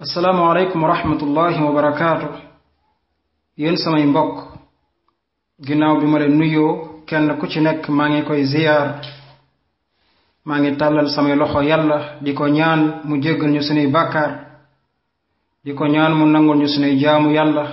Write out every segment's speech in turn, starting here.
Assalamu alaykum wa rahmatullahi wa barakatuh. Yéen samay mbokk ginnaaw bi ma leen nuyoo kenn ku ci nekk maa ngi koy ziyaar maa ngi tàllal samay loxo yàlla di ko ñaan mu jéggal ñu sunuy bàkkaar di ko ñaan mu nangul ñu sunuy jaamu yàlla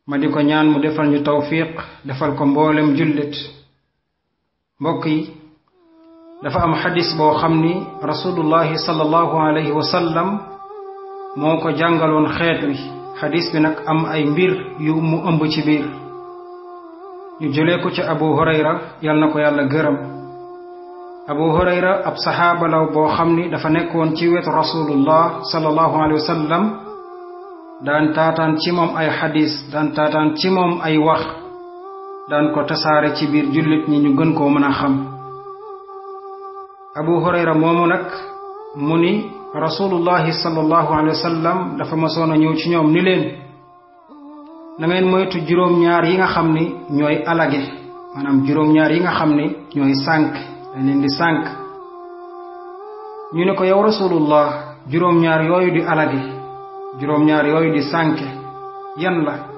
ma di ko ñaan mu defal ñu tawfiq defal ko mboolem jullit. mbokk yi dafa am xadis boo xam ni rasulullahi sallallahu alayhi wa sallam moo ko jàngaloon xeet wi. xadis bi nag am ay mbir yu mu ëmb ci biir. ñu jëlee ko ci Abu Hurayra yal na ko yàlla gërëm. Abu Hurayra ab saxaaba la boo xam ni dafa nekkoon ci wetu rasulullah sallallahu alayhi wa sallam daan taataan ci moom ay xadis daan taataan ci moom ay wax daan ko tasaare ci biir jullit ñi ñu gën koo mën a xam. Abu Hurayra moomu nag mu ni rasulullahi sallallahu alayhi wa sallam dafa masoon a ñëw ci ñoom ni leen na ngeen moytu juróom-ñaar yi nga xam ni ñooy alage maanaam juróom-ñaar yi nga xam ni ñooy sànk dañ leen di sànk. ñu ne ko yow rasulullah juróom-ñaar yooyu di alage juróom-ñaar yooyu di sànke yan la?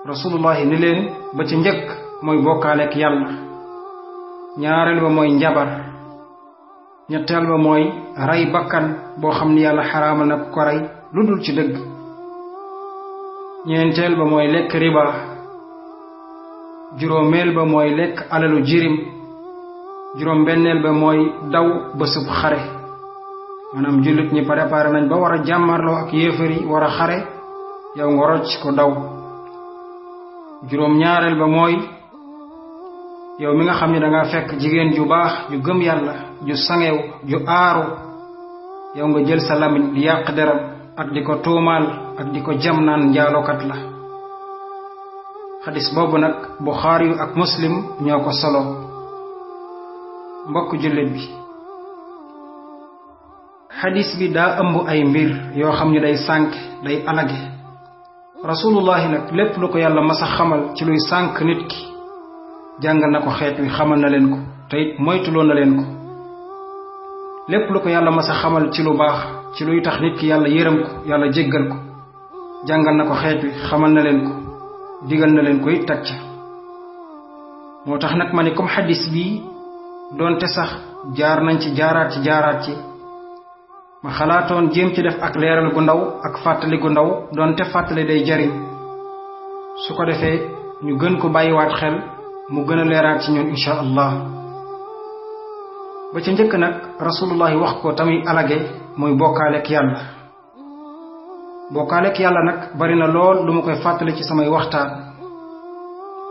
rasulullahi ni leen ba ci njëkk mooy bokkaaleek yàlla, ñaareel ba mooy njabar, ñetteel ba mooy rey bakkan boo xam ni yàlla xaraamal na ko rey lu dul ci dëgg, ñeenteel ba mooy lekk riba, juróomeel ba mooy lekk alalu jirim, juróom-benneel ba mooy daw bésub xare maanaam jullit ñi préparé nañ ba war a jàmmarloo ak yéefar yi war a xare yow nga rocc ko daw. juróom-ñaareel ba mooy yow mi nga xam ne danga fekk jigéen ju baax ju gëm yàlla ju sangew ju aaru yow nga jël sa lamiñ di yàq deram ak di ko tuumaal ak di ko jam naan njaalokat la. xadis boobu nag Buxaari yu ak Muslim ñoo ko solo. mbokk jullit bi xadis bi daa ëmb ay mbir yoo xam ne day sànk day alage. rasulullahi nag lépp lu ko yàlla masa xamal ci luy sànk nit ki jàngal na ko xeet wi xamal na leen ko te it moytuloo na leen ko. lépp lu ko yàlla masa xamal ci lu baax ci luy tax nit ki yàlla yërëm ko yàlla jéggal ko jàngal na ko xeet wi xamal na leen ko digal na leen ko it teg ca. moo tax nag ma ne comme xadis bii doonte sax jaar nañ ci jaaraat ci ma xalaatoon jéem ci def ak leeral gu ndaw ak fàttali gu ndaw doonte fàttali day jariñ su ko defee ñu gën ko bàyyiwaat xel mu gën a leeraat ci ñun insha allah. ba ca njëkk nag rasulullahi wax ko tamit alage mooy bokkaaleek yàlla. bokkaaleek yàlla nag bari na lool lu ma koy fàttali ci samay waxtaan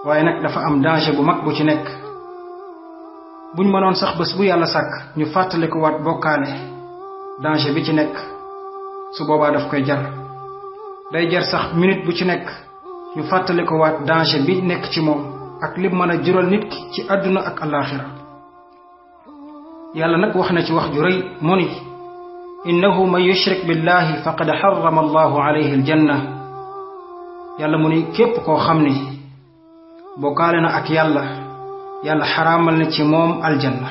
waaye nag dafa am danger bu mag bu ci nekk. buñ mënoon sax bés bu yàlla sàkk ñu fàttali ko waat bokkaale danger bi ci nekk su boobaa daf koy jar. day jar sax minute bu ci nekk ñu fàttali ko waat danger bi nekk ci moom ak lim mën a jural nit ki ci àdduna ak alaaxira. yàlla nag wax na ci wax ju rëy mu ni innahu man yushrik billahi faqad harrama allahu alayhi aljanna. yàlla mu ni képp koo xam ni bokkaale na ak yàlla yàlla xaraamal na ci moom aljanna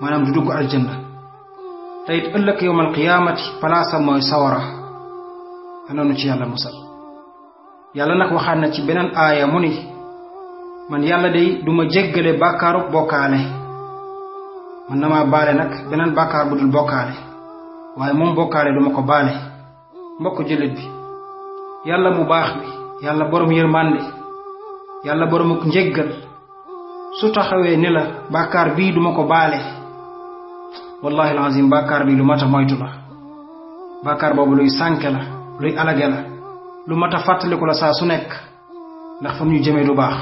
maanaam du dugg aljanna te it ëllëg yowmal qiyaamati palaasam mooy sawara anoonu ci yàlla musal. yàlla nag waxaat na ci beneen aaya mu ni man yàlla day duma jéggale bàkkaaru bokkaale man na maa baale nag beneen bàkkaar bu dul bokkaale waaye moom bokkaale duma ko baale. mbokk jullit bi yàlla mu baax bi yàlla borom yërmande yàlla boromuk njéggal su taxawee ni la bàkkaar bii duma ko baale wallahi alazim bàkkaar bi lu mat a moytu la. bàkkaar boobu luy sànke la luy alage la lu mat a fàttaliku la saa su nekk ndax fa ñu jëmee du baax.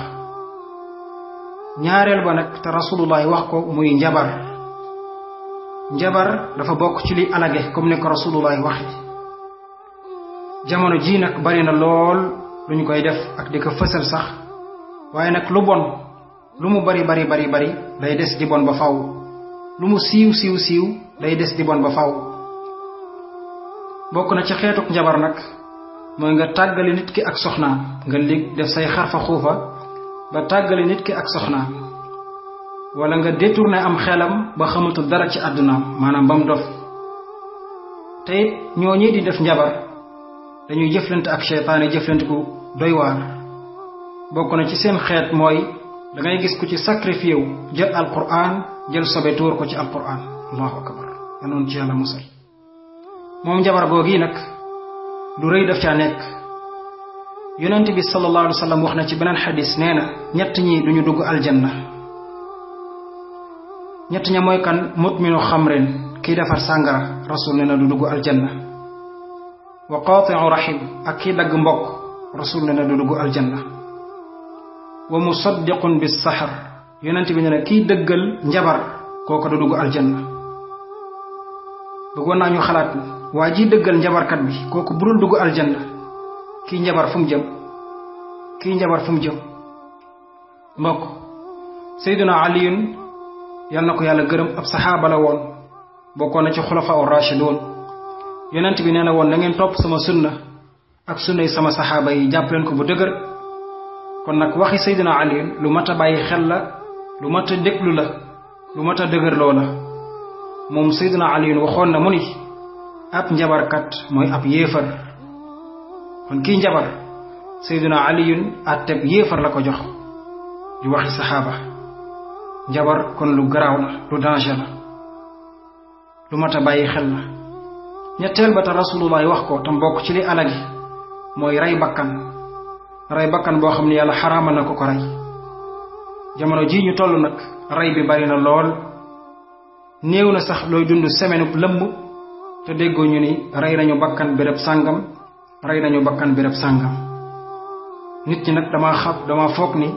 ñaareel ba nag te rasulullahi wax ko muy njabar. njabar dafa bokk ci liy alage comme ne ko rasulullahi waxe. jamono ji nag bari na lool lu ñu koy def ak di ko fësal sax waaye nag lu bon lu mu bari day des di bon ba faw lu mu siiw day des di bon ba faw. bokk na ci xeetuk njabar nag mooy nga tàggale nit ki ak soxnaam nga def say xarfa xuufa ba tàggale nit ki ak soxnaam wala nga détourné am xelam ba xamatul dara ci àddunaam maanaam ba mu dof te it ñooñi di def njabar dañuy jëflante ak seytaane jëflante ku doy waar bokk na ci seen xeet mooy da ngay gis ku ci sacrifié wu jël alquran jël sobe tuur ko ci alquran allahu akbar yanoon ci yàlla musal moom njabar googi nag lu rëy daf caa nekk yonent bi sallallahu alayhi wa sallam wax na ci beneen xadis nee na ñett ñi duñu dugg aljanna ñett ña mooy kan mutminu xamrin kii defar sàngara rasul nee na du dugg aljanna wa qaatiu rahim ak kii dagg mbokk rasul nee na du dugg aljanna wa musaddiqun bis saxar yonent bi nee na kii dëggal njabar kooku du dugg aljanna bëggoon naa ñu xalaat waa ji dëggal njabarkat bi kooku bu dul dugg aljanna kii njabar fu mu jëm kii njabar fu mu jëm mbokk Seydina Aliyun yal na ko yàlla gërëm ab saxaaba la woon bokkoon na ci xulafaa rashidun yonent bi nee na woon na ngeen topp sama sunna ak sunna yi sama saxaaba yi jàpp leen ko bu dëgër kon nag waxi Seydina Aliyun lu mat a bàyyi xel la lu mat a déglu la lu mat a dëgërloo la moom Seydina Aliyun waxoon na mu ni ab njabarkat mooy ab yéefar kon kii njabar Seydina Aliyun atteb yéefar la ko jox di waxi saxaaba njabar kon lu garaaw la lu danger la lu mat a bàyyi xel la ñetteel ba ta rasulullah wax ko tam bokk ci li alagi mooy rey bakkan boo xam ne yàlla xaraamal na ko rey jamono ji ñu toll nag rey bi bari na lool néew na sax looy dund semaine lëmm te déggoo ñu ni rey nañu bakkan béréb sàngam rey nañu bakkan béréb sàngam nit ñi nag dama foog ni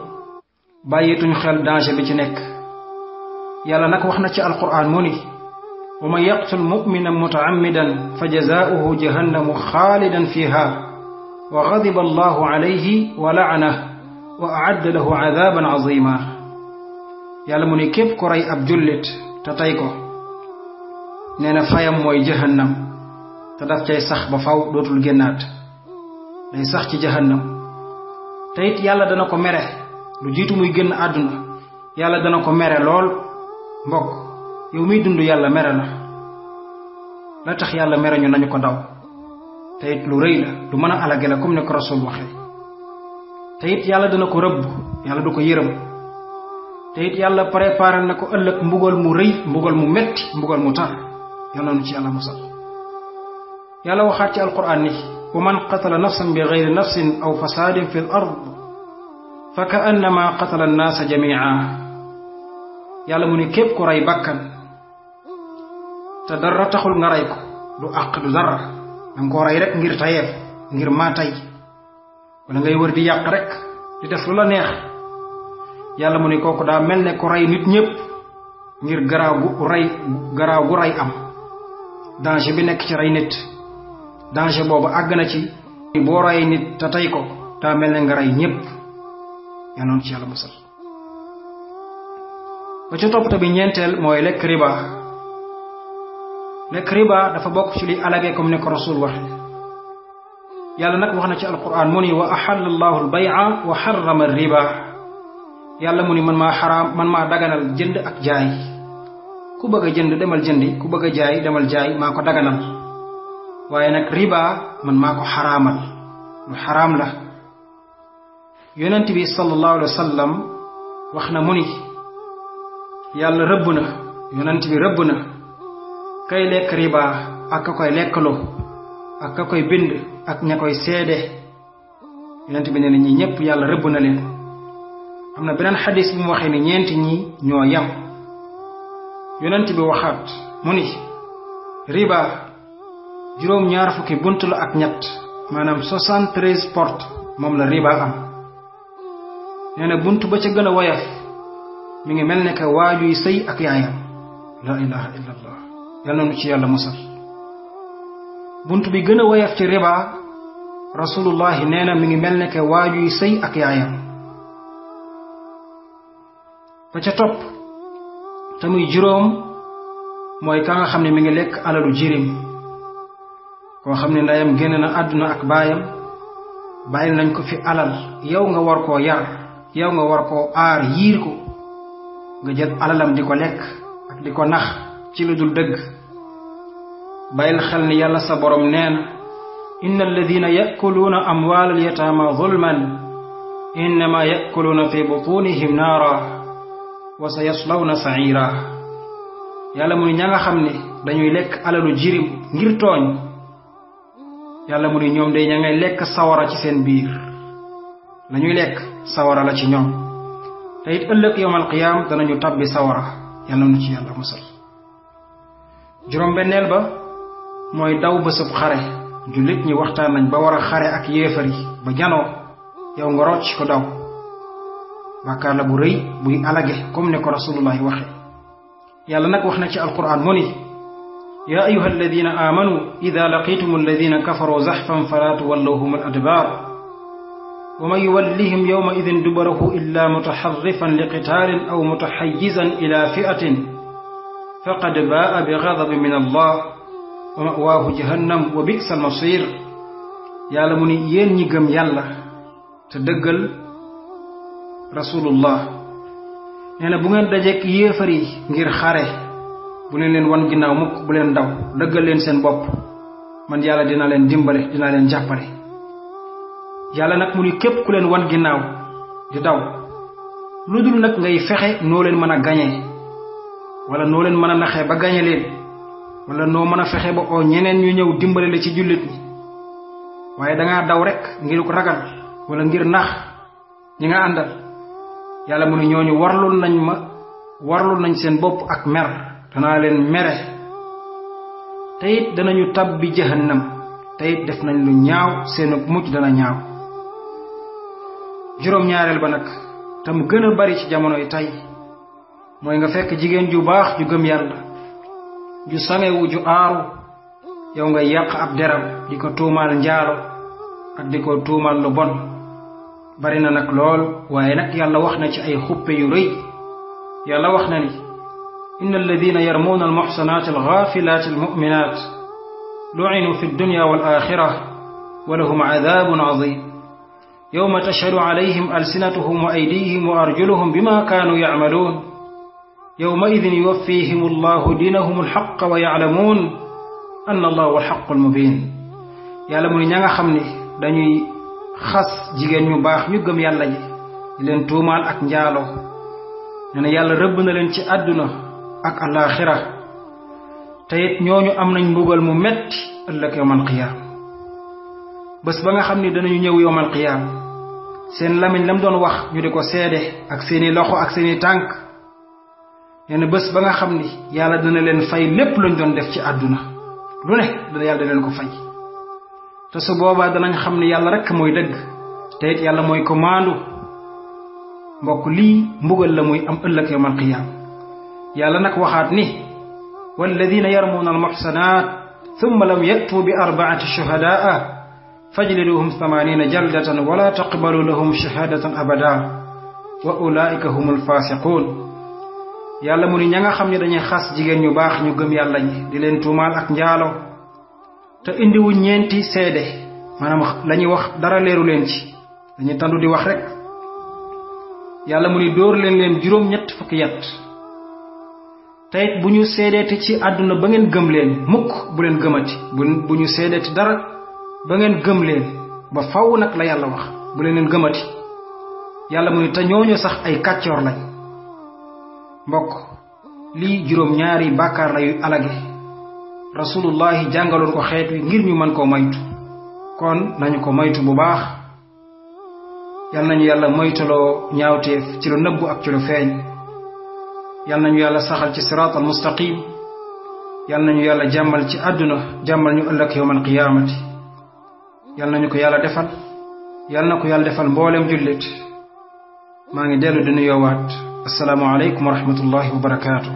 bàyyeetuñu xel danger bi ci nekk yàlla nag wax na ci alquran mu ni wa man yaqtul mu'minan mutaammidan fa jazaa'uhu jahannamu xaalidan fiha wa ghadiba allahu alayhi wa la'anahu wa a'adda lahu 'adaaban 'azima yàlla mu ni képp ko rey ab jullit te tey ko nee na fayam mooy jahannam te daf cay sax ba faw dootul génnaat day sax ci jahannam te it yàlla dana ko mere lu jiitu muy génn àdduna yàlla dana ko mere lool mbokk yow miy dund yàlla mere la tax yàlla mere ñu nañu ko daw te it lu rëy la lu mën a alage la comme ne ko rasul waxee te it yàlla dana ko rëbb yàlla du ko yërëm te it yàlla préparé na ko ëllëg mbugal mu rëy mbugal mu metti mbugal mu tar yàlla nu ci yàlla musal yàlla waxaat ci alquran ni wa man qatala nafsan bi gayri nafsin aw fasaadin fi l ard fa ka annama qatala annaasa jamia yàlla mu ni képp ku rey bakkan te dara taxul nga rey ko du àq du dara danga koo rey rek ngir tayeef ngir maa tay wala ngay wër di yàq rek di def lu la neex yàlla mu ni kooku daa mel ne ku rey nit ñépp ngir garaaw gu rey am danger bi nekk ci rey nit danger boobu àgg na ci boo rey nit te tey ko daa mel ne nga rey ñépp yaa noonu ci yàlla musal ba ca topp bi ñeenteel mooy lekk riba dafa bokk ci li alage comme ne ko rasul waxe yàlla nag wax na ci alquran mu ni wa ahalla allahu albay'a wa harrama riba yàlla mu ni man maa daganal jënd ak jaay ku bëgg a jënd demal jëndi ku bëgg a jaay demal jaay maa ko daganal waaye nag riba man maa ko xaraamal lu xaraam la yonent bi sallallahu alayhi wa sallam wax na mu ni yàlla rëbb na yonent bi rëbb na kay lekk riba ak ka koy lekkaloo ak ka koy bind ak ña koy seede yonent bi nee na ñi ñépp yàlla rëbb na leen am na beneen xadis bi mu waxee ni ñeenti ñi ñoo yam yonent bi waxaat mu ni riba juróom-ñaar fukki bunt la ak ñett maanaam 73 porte moom la riba am nee na bunt ba ca gën a woyof mi ngi mel ne que waajuy sëy ak yaayam la ilaha illa allah yal na nu ci yàlla musal bunt bi gën a woyof ci riba rasulullahi nee na mi ngi mel ne que waajuy sëy ak yaayam ba ca topp te muy juróom mooy ka nga xam ne mi ngi lekk alalu jirim koo xam ne ndeyam génn na àdduna ak baayam bàyyil nañ ko fi alal yow nga war koo yar yow nga war koo aar yiir ko nga jël alalam di ko lekk ak di ko nax ci lu dul dëgg bayil xel ni yàlla sa borom nee na inna alladina yakuluuna amwaal alyataama zulman innama yakuluuna fi butunihim naara wa sa yaslawna saira. yàlla mu ni ña nga xam ne dañuy lekk alalu jirim ngir tooñ yàlla mu ni ñoom day ña ngay lekk sawara ci seen biir lañuy lekk sawara la ci ñoom te it ëllëg yawmal qiyaam danañu tabbi sawara yàlla nu ci yàlla musal. juróom-benneel ba mooy daw bésub xare. jullit ñi waxtaan nañ ba war a xare ak yéefar yi ba janoo yow nga rocc ko daw bàkkaar la bu rëy buy alage comme ne ko rasulullahi waxe. yàlla nag wax na ci alquran mu ni yaa ayuha alladina aamanu ida laqitum alladina kafaru zaxfan fala tuwallawhum al adbaar wa man yuwallihim yawma idin dubarahu illa mutaxarrifan liqitaalin aw mutaxayizan ila fi'atin faqad baa bi gadabin min allah wa ma'waahu jahannam wa bi'sa almasir. yàlla mu ni yéen ñi gëm yàlla te dëggal rasulullah nee na bu ngeen dajeek yéefar yi ngir xare bu leen wan ginnaaw mukk bu leen daw dëggal leen seen bopp man yàlla dina leen dimbale dina leen jàppale. yàlla nag mu ni képp ku leen wan ginnaaw di daw lu dul nag ngay fexe noo leen mën a gañee wala noo leen mën a naxee ba gañe leen wala noo mën a fexe ba oo ñeneen ñu ñëw dimbale la ci jullit ñi waaye dangaa daw rek ngir ko ragal wala ngir nax ñi nga àndal. yàlla mu ne ñooñu warlul nañ seen bopp ak mer danaa leen mere te it danañu tabbi jahannam te it def nañ lu ñaaw seen mujj dana ñaaw. juróom-ñaareel ba nag tam gën a bari ci jamonoy tey mooy nga fekk jigéen ju baax ju gëm yàlla ju sangewu ju aaru yow nga yàq ab deram di ko tuumaal njaalo ak di ko tuumaal lu bon. bari na nag lool waaye nag yàlla wax na ci ay xuppe yu rëy. yàlla wax na ni inna alladina yarmuuna almuxsanaat algaafilaat almuminat lu'inu fi dunya wal axira wa lahum adaabun aziim yawma tashhadu alayhim alsinatuhum wa aydihim wa arjuluhum bima kaanu yacmaluun yawma idin yuwaffihim allahu diinahum alxaqa wa yaclamuun anna allahu alxaqu almubiin. yàlla mu ni ña nga xam ni dañuy xas jigéen ñu baax ñu gëm yàlla ji di leen tuumaal ak njaaloo nee na yàlla rëbb na leen ci àdduna ak alaaxira te it ñooñu am nañ mbugal mu metti ëllëg yawmal qiyaam. bés ba nga xam ni danañu ñëw yawmal qiyaam seen lamiñ lam doon wax ñu di ko seede ak seeni loxo ak seeni tànk nee na bés ba nga xam ni yàlla dana leen fay lépp luñ doon def ci àdduna lu ne dana yàlla dana leen ko fay. te su boobaa danañ xam ne yàlla rekk mooy dëgg te it yàlla mooy ko maandu. mbokk lii mbugal la muy am ëllëg yawmal qiyaam. yàlla nag waxaat ni walladina yarmuuna almuxsanaat thumma lam ya'tuu bi arbaati shuhadaa fajliduhum 80 jaldatan wala taqbalu lahum shahaadatan abada wa ulaa'ika humul faasiquun. yàlla mu ni ña nga xam ne dañuy xas jigéen ñu baax ñu gëm yàlla ñi di leen tuumaal ak njaalo te indiwu ñeenti seede maanaam lañuy wax dara leeru leen ci dañuy tandu di wax rek. yàlla mu ni dóor leen juróom-ñett fukki yat te it bu ñu seedeeti ci àdduna ba ngeen gëm leen mukk bu leen gëmati bu ñu seedeeti dara ba ngeen gëm leen ba faw nag la yàlla wax bu leen gëmati. yàlla mu ni te ñooñu sax ay kàccoor lañ. mbokk lii juróom-ñaari bàkkaar la yu alage rasulullahi jàngaloon ko xeet wi ngir ñu mën koo moytu kon nañu ko moytu bu baax. yal nañu yàlla moytuloo ñaawteef ci lu nëbbu ak ci lu feeñ. yal nañu yàlla saxal ci siraatal mustaqim. yal nañu yàlla jàmmal ci àdduna jàmmal ñu ëllëg yawmal qiyaamati. yal nañu ko yàlla defal yal na ko yàlla defal mboolem jullit. maa ngi dellu di nuyoowaat assalaamu aleykum wa rahmatullahi wa barakaatu.